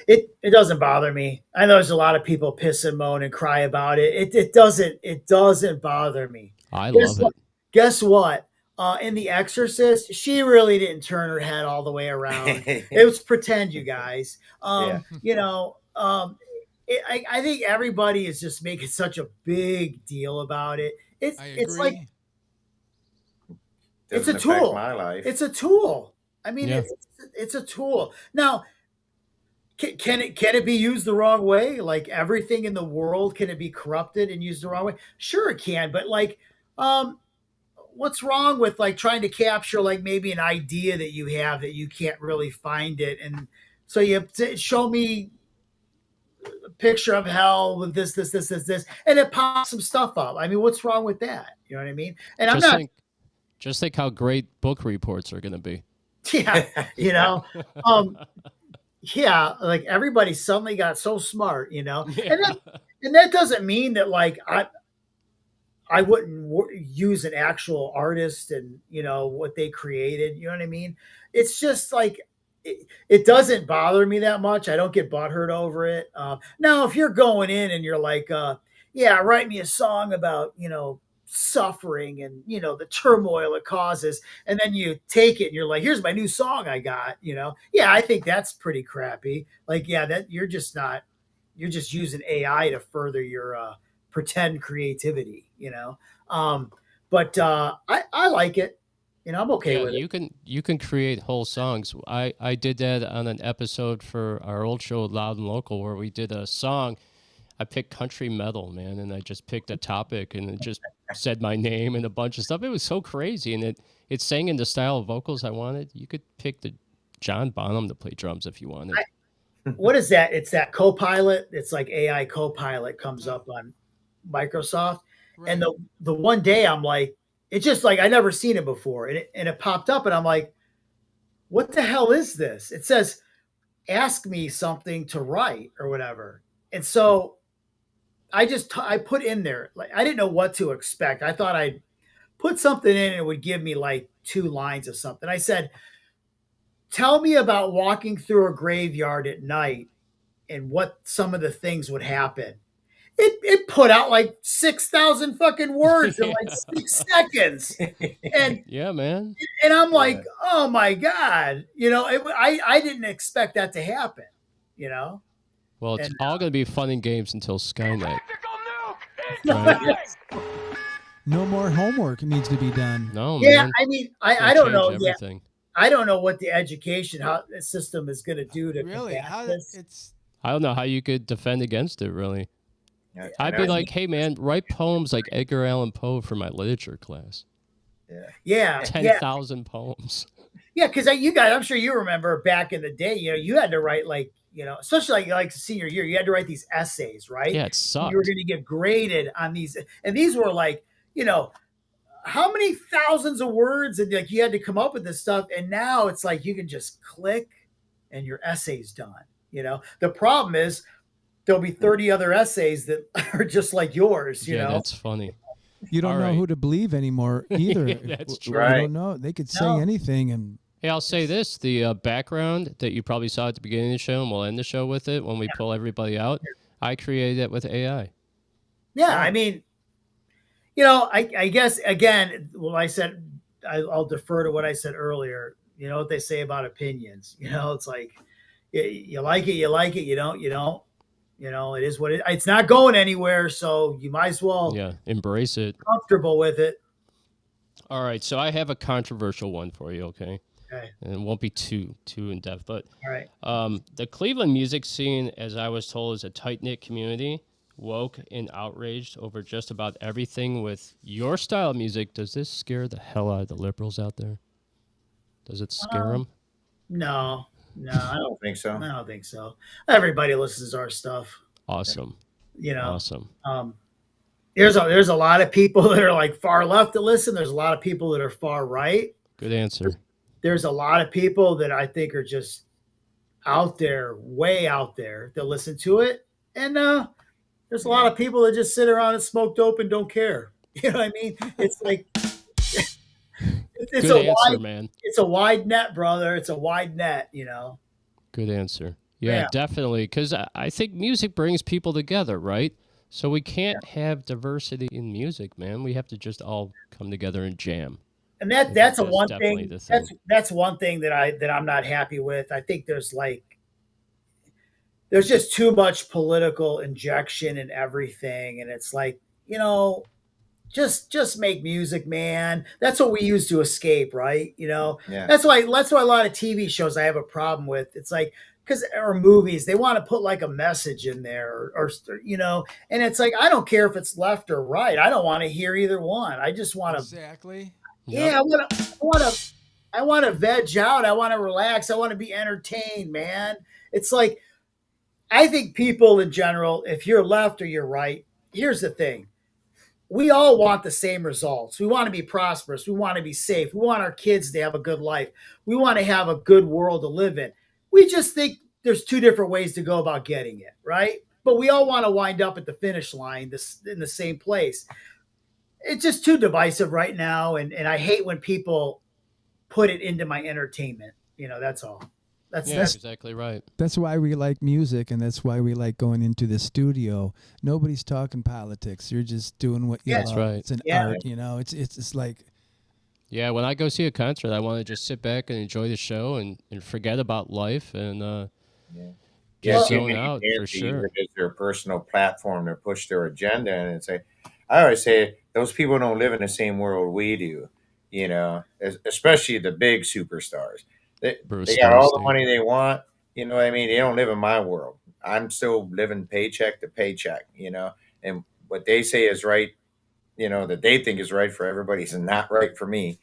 It doesn't bother me. I know there's a lot of people piss and moan and cry about it. It doesn't bother me. I Guess love what? it. Guess what? In The Exorcist, she really didn't turn her head all the way around. It was pretend, you guys. Yeah. I think everybody is just making such a big deal about it. I It's like agree. it's a Doesn't affect tool. my life. It's a tool. I mean, Yeah. it's a tool. Now, can it be used the wrong way? Like everything in the world, can it be corrupted and used the wrong way? Sure, it can. But like, what's wrong with like trying to capture like maybe an idea that you have that you can't really find it, and so you have to show me a picture of hell with this, and it pops some stuff up. I mean, what's wrong with that? You know what I mean? And I'm not. Just think how great book reports are going to be. Yeah, yeah, like everybody suddenly got so smart, and that doesn't mean that like I wouldn't use an actual artist and what they created. You know what I mean? It's just like it doesn't bother me that much. I don't get butthurt over it. Now, if you're going in and you're like, yeah, write me a song about suffering and the turmoil it causes, and then you take it and you're like, here's my new song I got. Yeah, I think that's pretty crappy. Like, yeah, that you're just using AI to further your pretend creativity. But I like it. I'm okay with it. You can create whole songs. I did that on an episode for our old show Loud and Local where we did a song. I picked country metal, man, and I just picked a topic and it just said my name and a bunch of stuff. It was so crazy, and it sang in the style of vocals I wanted. You could pick the John Bonham to play drums if you wanted. What is that? It's that Copilot. It's like AI Copilot comes up on Microsoft, Right. and the one day I'm like, it's just like I never seen it before, and it popped up, and I'm like, what the hell is this? It says, ask me something to write or whatever, and so I put in there, like I didn't know what to expect. I thought I'd put something in and it would give me like 2 lines of something. I said, tell me about walking through a graveyard at night and what some of the things would happen. It put out like 6,000 fucking words in like 6 seconds. And Yeah, man. I'm like, oh my God, I didn't expect that to happen, Well, it's And, all going to be fun and games until Skynet. Tactical nuke incoming! No more homework needs to be done. No, yeah, man. I mean, It's gonna I don't change know. Yeah, everything. I don't know what the education system is going to do to Really? combat How this. it's I don't know how you could defend against it, really. Yeah, I'd be like, hey, man, write poems like Edgar Allan Poe for my literature class. Yeah, 10,000 poems. yeah, because you guys, I'm sure you remember back in the day, you had to write like, especially like senior year, you had to write these essays, right? Yeah, it sucked. You were going to get graded on these, and these were like, how many thousands of words, and like you had to come up with this stuff, and now it's like you can just click, and your essay's done. The problem is there'll be 30 other essays that are just like yours. Yeah, that's funny. You don't All know right. who to believe anymore either. That's You true. Right. don't know. They could say No. anything, and Hey, I'll say this: the background that you probably saw at the beginning of the show, and we'll end the show with it when we pull everybody out. I created it with AI. Yeah, I mean, I guess again, well, I'll defer to what I said earlier. You know what they say about opinions. It's like you like it, you like it. You don't, you don't. It is what it's not going anywhere. So you might as well Yeah, embrace it. be comfortable with it. All right, so I have a controversial one for you, okay? Okay. And it won't be too in depth, but All right. the Cleveland music scene, as I was told, is a tight knit community, woke and outraged over just about everything. With your style of music, does this scare the hell out of the liberals out there? Does it scare them? No, I I don't. don't think so. I don't think so. Everybody listens to our stuff. Awesome, awesome. There's a lot of people that are like far left that listen. There's a lot of people that are far right. Good answer. There's a lot of people that I think are just out there, way out there, that listen to it. And there's a lot of people that just sit around and smoke dope and don't care. You know what I mean? It's like it's Good a answer, wide man. it's a wide net, brother. It's a wide net. Good answer. Yeah, Yeah. definitely. Because I think music brings people together, right? So we can't have diversity in music, man. We have to just all come together and jam. And that's a That's one definitely thing. the thing. That's one thing that I'm not happy with. I think there's just too much political injection in everything, and it's like, just make music, man. That's what we use to escape, right? Yeah. That's why a lot of TV shows I have a problem with. It's like, or movies, they want to put like a message in there, or and it's like, I don't care if it's left or right. I don't want to hear either one. I just want to, exactly. yeah, I want to veg out. I want to relax. I want to be entertained, man. It's like, I think people in general, if you're left or you're right, here's the thing. We all want the same results. We want to be prosperous. We want to be safe. We want our kids to have a good life. We want to have a good world to live in. We just think there's two different ways to go about getting it, right? But we all want to wind up at the finish line in the same place. It's just too divisive right now, and I hate when people put it into my entertainment. That's all. That's exactly right. That's why we like music, and that's why we like going into the studio. Nobody's talking politics. You're just doing what you Yeah. love. That's right. It's an Yeah. art, It's like, Yeah, when I go see a concert, I want to just sit back and enjoy the show and forget about life and just too zone many out bands for that sure. use it as their personal platform to push their agenda, and say, I always say those people don't live in the same world we do. Especially the big superstars. Bruce They got all the Springsteen. money they want. You know what I mean? They don't live in my world. I'm still living paycheck to paycheck. And what they say is right. That they think is right for everybody is not right for me.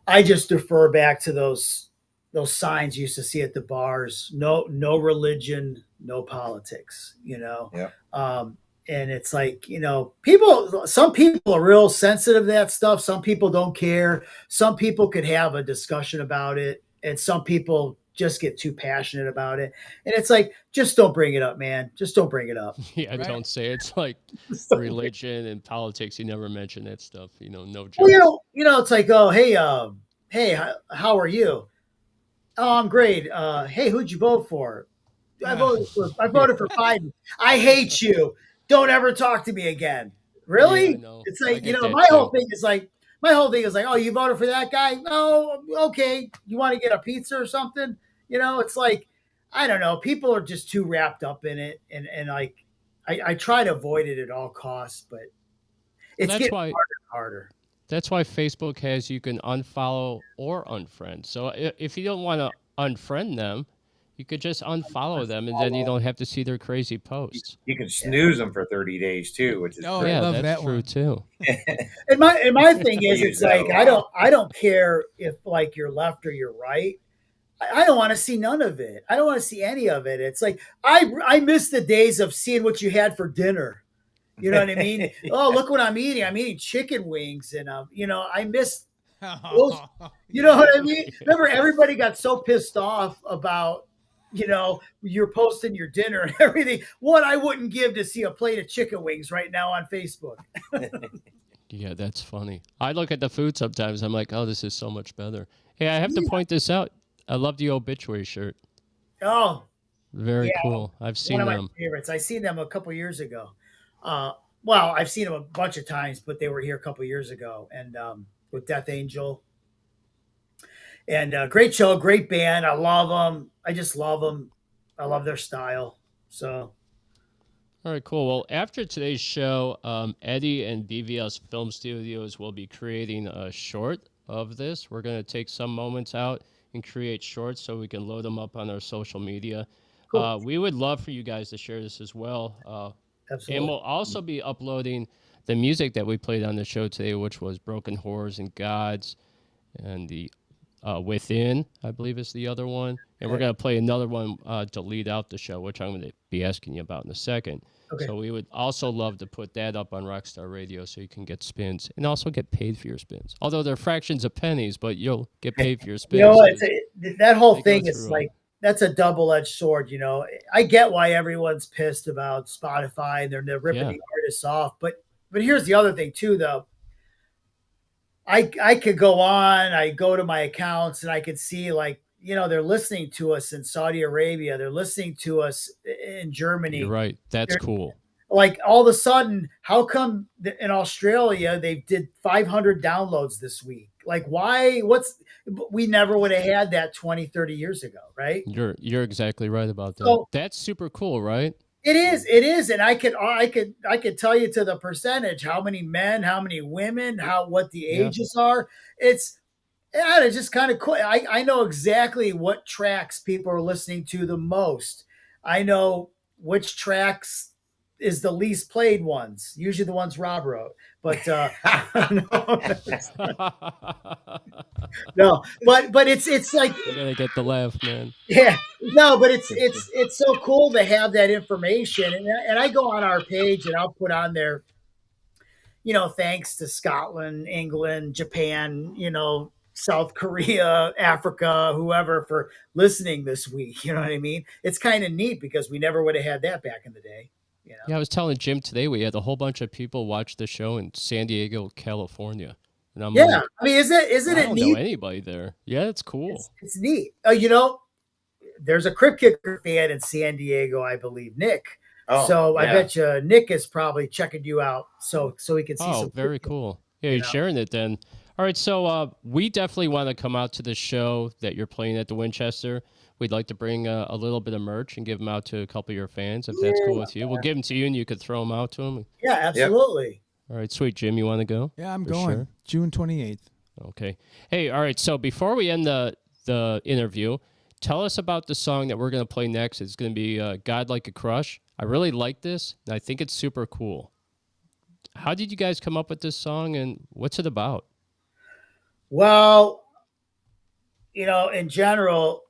I just defer back to those signs you used to see at the bars. No religion, no politics. Yeah. And it's like, some people are real sensitive to that stuff. Some people don't care. Some people could have a discussion about it, and some people just get too passionate about it. And it's like, just don't bring it up, man. Just don't bring it up. Yeah, Right. don't say it's like religion and politics. You never mention that stuff. No joke. Well, it's like, oh, hey, how are you? Oh, I'm great. Hey, who'd you vote for? I voted for Biden. I hate you. Don't ever talk to me again. Really? Yeah, I know. It's I like, get that my whole too. thing is like, oh, you voted for that guy? No, okay. You want to get a pizza or something? It's like, I don't know. People are just too wrapped up in it, and like, I try to avoid it at all costs, but it's That's getting why. harder and harder. That's why Facebook has you can unfollow or unfriend. So if you don't want to unfriend them, you could just unfollow them, and then you don't have to see their crazy posts. You can snooze them for 30 days too, which is Oh, great. I Yeah, love that's that true one. too. And my thing is, Use it's that like, a lot. I don't care if like you're left or you're right. I don't want to see none of it. I don't want to see any of it. It's like, I miss the days of seeing what you had for dinner. You know what I mean? Oh, look what I'm eating. I'm eating chicken wings, and I miss those. You know what I mean? Remember, everybody got so pissed off about, you're posting your dinner and everything. What I wouldn't give to see a plate of chicken wings right now on Facebook. Yeah, that's funny. I look at the food sometimes. I'm like, oh, this is so much better. Hey, I have to point this out. I love the Obituary shirt. Oh, Very yeah, cool. I've one seen of my them. favorites. I seen them a couple years ago. Well, I've seen them a bunch of times, but they were here a couple years ago, and with Death Angel. And great show, great band. I love them. I just love them. I love their style. So All right, cool. Well, after today's show, Eddie and BVS Film Studios will be creating a short of this. We're going to take some moments out and create shorts so we can load them up on our social media. cool. We would love for you guys to share this as well. And Absolutely. we'll also be uploading the music that we played on the show today, which was Broken Horrors and Gods and the Within, I believe is the other one. And we're going to play another one to lead out the show, which I'm going to be asking you about in a second. Okay. So we would also love to put that up on Rockstar Radio so you can get spins and also get paid for your spins. Although they're fractions of pennies, but you'll get paid for your spins. You know, that whole they go thing is through like that's a double-edged sword. You know, I get why everyone's pissed about Spotify and they're ripping the artists off, but here's the other thing too, though. I could go on. I go to my accounts and I could see like, you know, they're listening to us in Saudi Arabia. They're listening to us in Germany. You're right. That's They're, cool. Like all of a sudden, how come in Australia they did 500 downloads this week? Like why? We never would have had that 20, 30 years ago, right? You're exactly right about that. So, that's super cool, right? It is, and I could tell you to the percentage how many men, how many women, what the ages are. It's just kind of cool. I know exactly what tracks people are listening to the most. I know which tracks is the least played ones, usually the ones Rob wrote. But no, but it's like you gotta get the laugh, man. Yeah, no, but it's so cool to have that information, and I go on our page and I'll put on there, you know, thanks to Scotland, England, Japan, you know, South Korea, Africa, whoever for listening this week. You know what I mean? It's kind of neat because we never would have had that back in the day. You know? Yeah, I was telling Jim today we had a whole bunch of people watch the show in San Diego, California. And I'm like, I mean, isn't I it don't neat? know anybody there. Yeah, it's cool. It's neat. You know, there's a Cryptkicker fan in San Diego, I believe, Nick. Oh, so yeah. I bet you Nick is probably checking you out so he can see. Oh, very cool. Yeah, you're sharing it then. All right, so we definitely want to come out to the show that you're playing at the Winchester. We'd like to bring a little bit of merch and give them out to a couple of your fans, if that's cool with you. We'll give them to you, and you could throw them out to them. Yeah, absolutely. Yep. All right, sweet. Jim, you want to go? Yeah, I'm For going. sure? June 28th. Okay. Hey, all right, so before we end the interview, tell us about the song that we're going to play next. It's going to be God Like a Crush. I really like this, and I think it's super cool. How did you guys come up with this song, and what's it about? Well, you know, in general,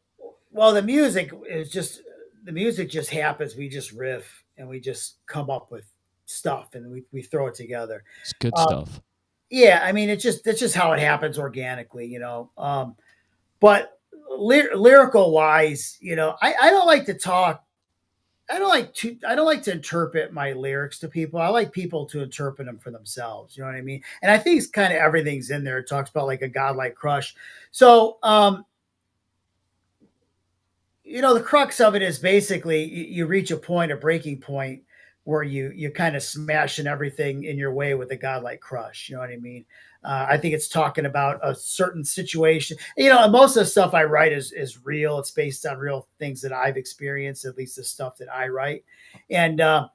the music just happens. We just riff and we just come up with stuff and we throw it together. It's good stuff. Yeah, I mean, it's just how it happens organically, you know. But lyrical wise, you know, I don't like to talk. I don't like to interpret my lyrics to people. I like people to interpret them for themselves. You know what I mean? And I think it's kind of everything's in there. It talks about like a godlike crush. So, you know, the crux of it is basically you reach a breaking point where you kind of smashing everything in your way with a godlike crush. You know what I mean? I think it's talking about a certain situation. You know, and most of the stuff I write is real. It's based on real things that I've experienced, at least the stuff that I write. And that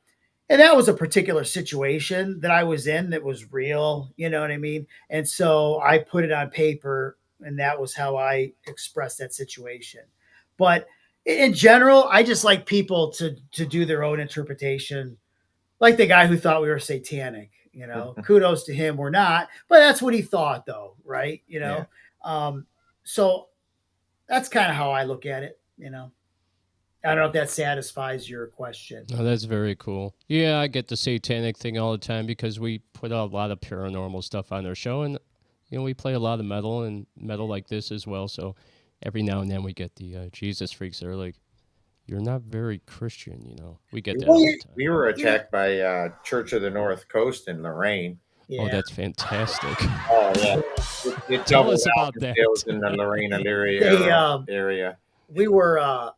was a particular situation that I was in that was real. You know what I mean? And so I put it on paper, and that was how I expressed that situation. But in general, I just like people to do their own interpretation. Like the guy who thought we were satanic, you know, kudos to him. We're not, but that's what he thought though. Right. You know? Yeah. So that's kind of how I look at it, you know. I don't know if that satisfies your question. Oh, that's very cool. Yeah, I get the satanic thing all the time because we put out a lot of paranormal stuff on our show, and you know we play a lot of metal and metal like this as well. So every now and then we get the Jesus freaks that are like, "You're not very Christian," you know. We get that all the time. We were attacked by Church of the North Coast in Lorraine. Yeah. Oh, that's fantastic. Oh yeah. It Tell doubled us out about the that. sales in the Lorena They, area. we were,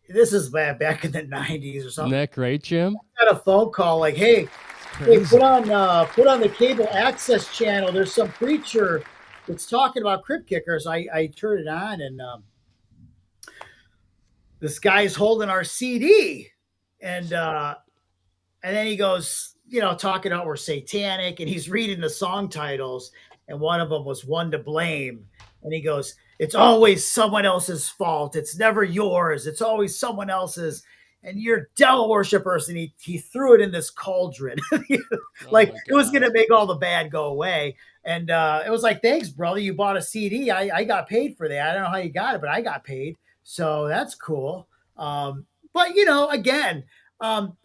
this is back in the 90s or Isn't something. that great, Jim? I got a phone call like, hey, Crazy. put on the cable access channel. There's some preacher that's talking about Cryptkickers. I turned it on, and this guy's holding our CD, and then he goes, talking about we're satanic, and he's reading the song titles, and one of them was "One to Blame," and he goes, "It's always someone else's fault. It's never yours. It's always someone else's." And you're devil worshippers, and he threw it in this cauldron, like it was gonna make all the bad go away. And it was like, thanks, brother. You bought a CD. I got paid for that. I don't know how you got it, but I got paid, so that's cool. But again, um,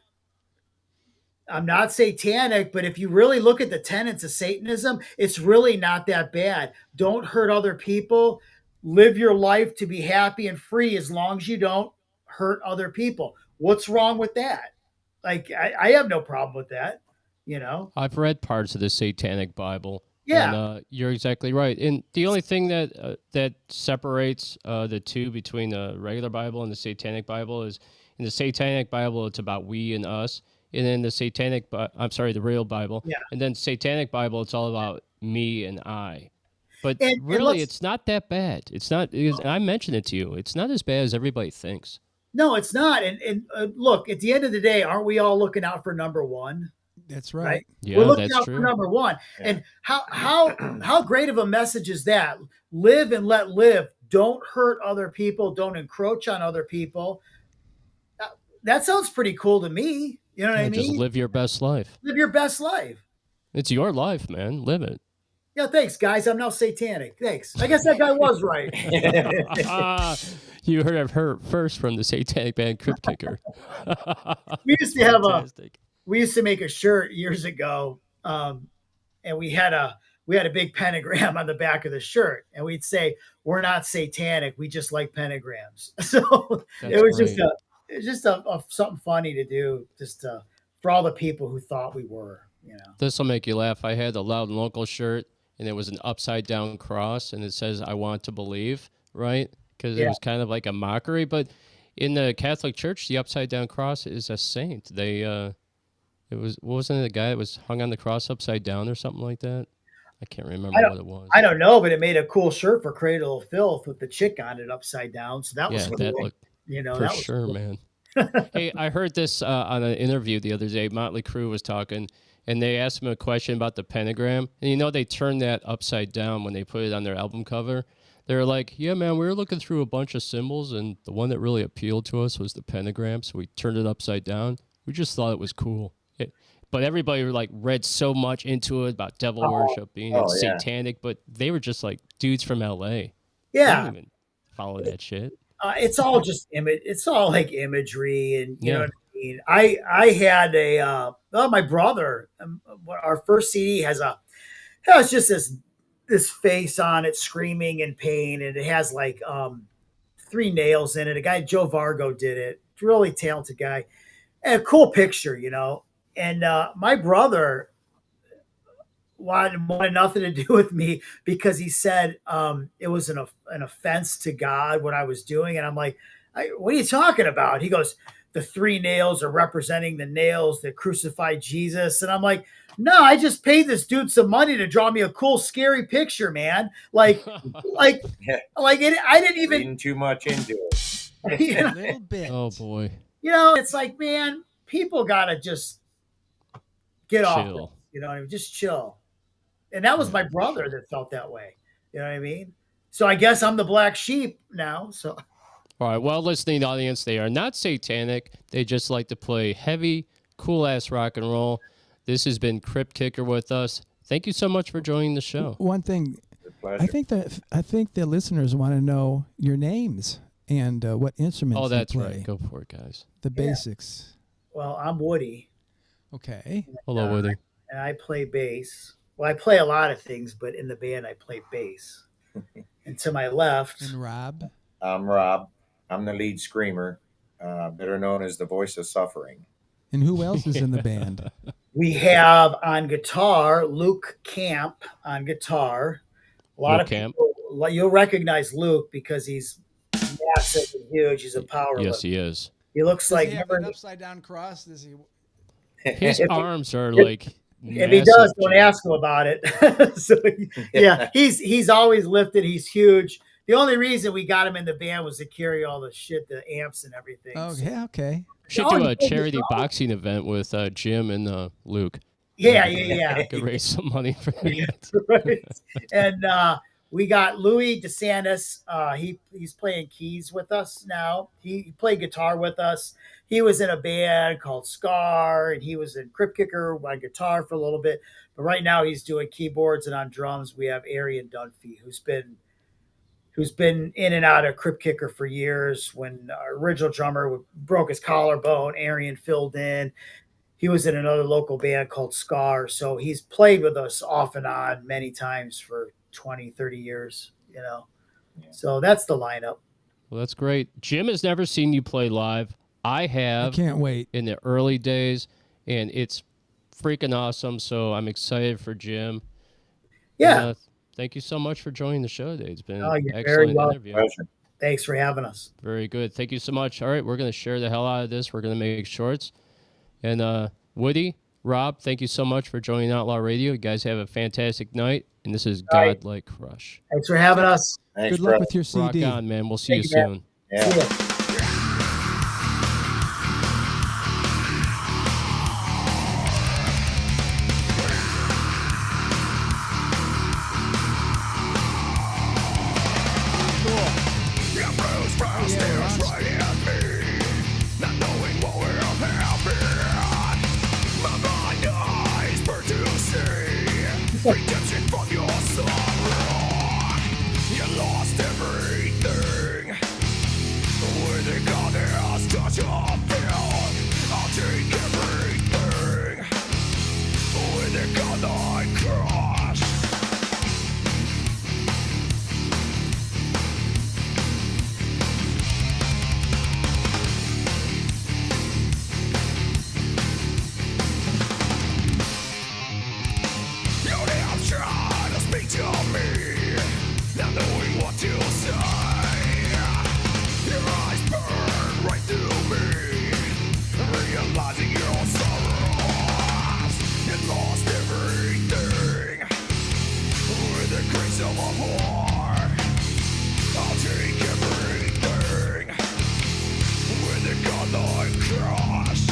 I'm not satanic, but if you really look at the tenets of Satanism, it's really not that bad. Don't hurt other people. Live your life to be happy and free as long as you don't hurt other people. What's wrong with that? Like, I have no problem with that, I've read parts of the Satanic Bible. Yeah. And you're exactly right. And the only thing that separates the two between the regular Bible and the Satanic Bible is in the Satanic Bible, it's about we and us. And then the real Bible. Yeah. And then Satanic Bible, it's all about me and I. But And really, it's not that bad. It's not. I mentioned it to you. It's not as bad as everybody thinks. No, it's not. And look, at the end of the day, aren't we all looking out for number one? That's right. Yeah, We're looking that's out true. for number one. Yeah. And how great of a message is that? Live and let live. Don't hurt other people. Don't encroach on other people. That sounds pretty cool to me. You know what I mean? Just live your best life. Live your best life. It's your life, man. Live it. Yeah, thanks, guys. I'm now satanic. Thanks. I guess that guy was right. You heard of her first from the Satanic band Cryptkicker. We used to have Fantastic. we used to make a shirt years ago, and we had a big pentagram on the back of the shirt, and we'd say, "We're not satanic. We just like pentagrams." So That's it was great. just a something funny to do, just for all the people who thought we were. This will make you laugh. I had a Loud and Local shirt, and it was an upside down cross, and it says "I want to believe," right? Because it was kind of like a mockery. But in the Catholic Church, the upside down cross is a saint. Wasn't it a guy that was hung on the cross upside down or something like that? I can't remember what it was. I don't know, but it made a cool shirt for Cradle of Filth with the chick on it upside down. So that was cool. That looked that for was sure, cool. man. Hey, I heard this on an interview the other day. Motley Crue was talking, and they asked him a question about the pentagram. And they turned that upside down when they put it on their album cover. They were like, "Yeah, man, we were looking through a bunch of symbols, and the one that really appealed to us was the pentagram, so we turned it upside down. We just thought it was cool." But everybody read so much into it about devil worship being satanic, but they were just like dudes from LA. They Yeah. didn't even follow that shit. It's all just image. It's all like imagery, and you know what I mean. I had my brother. Our first CD has it's just this face on it, screaming in pain, and it has like 3 nails in it. A guy, Joe Vargo, did it. Really talented guy, and a cool picture, And my brother wanted nothing to do with me because he said it was an offense to God what I was doing, and I'm like, "What are you talking about?" He goes, "The 3 nails are representing the nails that crucified Jesus," and I'm like, "No, I just paid this dude some money to draw me a cool, scary picture, man. Like it. I didn't even Reading too much into it. A little bit. Oh boy. It's like, man, people gotta just get off. Chill. You know what I mean? Just chill. And that was my brother that felt that way. You know what I mean? So I guess I'm the black sheep now. So All right, well, listening audience, they are not satanic. They just like to play heavy, cool-ass rock and roll. This has been Cryptkicker with us. Thank you so much for joining the show. One thing, Pleasure. I think the listeners want to know your names and what instruments Oh, that's you play. right. Go for it, guys. The basics. well, I'm Woody Okay. Hello, Woody. and I play bass. Well, I play a lot of things, but in the band I play bass. And to my left, And Rob. I'm Rob. I'm the lead screamer, better known as the voice of suffering. And who else is in the band? We have on guitar Luke Camp on guitar. A lot Luke of Camp. people, you'll recognize Luke because he's massive and huge. He's a power Yes, lifter. he is. He looks Does like he have never. that upside down cross? Does he? His If- arms are like If he does, massive, don't Jim. ask him about it. So yeah, he's always lifted. He's huge. The only reason we got him in the band was to carry all the shit, the amps and everything. Oh, So- yeah, okay. Should Oh, do a you think charity so? boxing event with Jim and Luke. Yeah. Could raise some money for that. Right. And we got Louis DeSantis. He's playing keys with us now. He played guitar with us. He was in a band called Scar, and he was in Cryptkicker on guitar for a little bit. But right now he's doing keyboards, and on drums we have Arian Dunphy, who's been in and out of Cryptkicker for years. When our original drummer broke his collarbone, Arian filled in. He was in another local band called Scar. So he's played with us off and on many times for 20, 30 years, So that's the lineup. Well, that's great. Jim has never seen you play live. I I have can't wait. in the early days, and it's freaking awesome. So I'm excited for Jim. Yeah. And, thank you so much for joining the show today. It's been Oh, an you're very excellent welcome. interview. Pleasure. Thanks for having us. Very good. Thank you so much. All right, we're going to share the hell out of this. We're going to make shorts. And Woody, Rob, thank you so much for joining Outlaw Radio. You guys have a fantastic night. And this is All right. Godlike Crush. Thanks for having us. Thanks, Good luck brother. with your Rock CD. on, man. We'll see you Thank you, man. soon. Yeah. See ya. Redemption from your sorrow. You lost everything. With the goddess touch of hell, I'll take everything. With the godlike crush. You damn try to speak to me, not knowing what to say. Your eyes burn right through me, realizing your sorrows. You lost everything with the grace of a whore. I'll take everything with the godlike crush.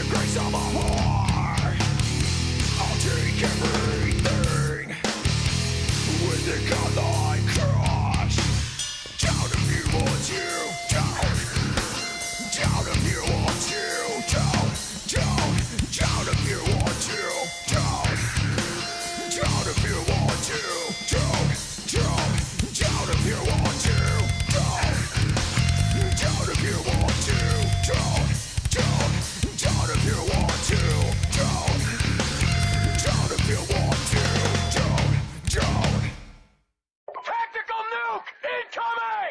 Grace of a whore. I'll take everything with the color.